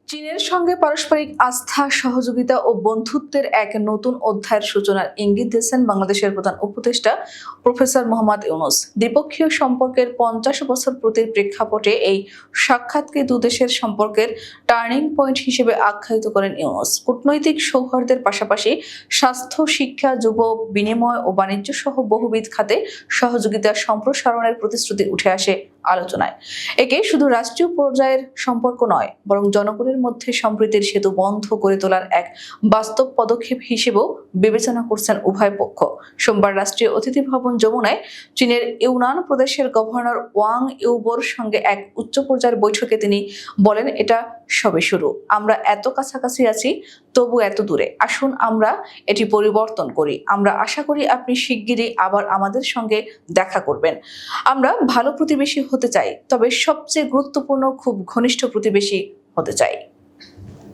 চীনের সঙ্গে পারস্পরিক আস্থা, সহযোগিতা ও বন্ধুত্বের এক নতুন অধ্যায়ের সূচনার ইঙ্গিত দিয়েছেন বাংলাদেশের প্রধান উপদেষ্টা প্রফেসর মোহাম্মদ ইউনূস। দ্বিপক্ষীয় সম্পর্কের ৫০ বছর পূর্তির প্রেক্ষাপটে এই সাক্ষাৎকে দুদেশের সম্পর্কের টার্নিং পয়েন্ট হিসেবে আখ্যায়িত করেন ইউনূস। কূটনৈতিক সৌহার্দ্যের পাশাপাশি স্বাস্থ্য, শিক্ষা, যুব বিনিময় ও বাণিজ্য সহ বহুবিধ খাতে সহযোগিতা সম্প্রসারণের প্রতিশ্রুতি উঠে আসে আলোচনায়। একে শুধু রাষ্ট্রীয় পর্যায়ের সম্পর্ক নয়, বরং জনগণের মধ্যে সম্প্রীতির সেতু বন্ধ করে তোলার এক বাস্তব পদক্ষেপ হিসেবেও বিবেচনা করছেন উভয় পক্ষ। সোমবার রাষ্ট্রীয় অতিথি ভবন যমুনায় চীনের ইউনান প্রদেশের গভর্নর ওয়াং ইউবোর সঙ্গে এক উচ্চ পর্যায়ের বৈঠকে তিনি বলেন, এটা সবে শুরু। আমরা এত কাছাকাছি আছি, তবু এত দূরে। আসুন আমরা এটি পরিবর্তন করি। আমরা আশা করি আপনি শিগগিরই আবার আমাদের সঙ্গে দেখা করবেন। আমরা ভালো প্রতিবেশী হতে চাই, তবে সবচেয়ে গুরুত্বপূর্ণ খুব ঘনিষ্ঠ প্রতিবেশী হতে চাই।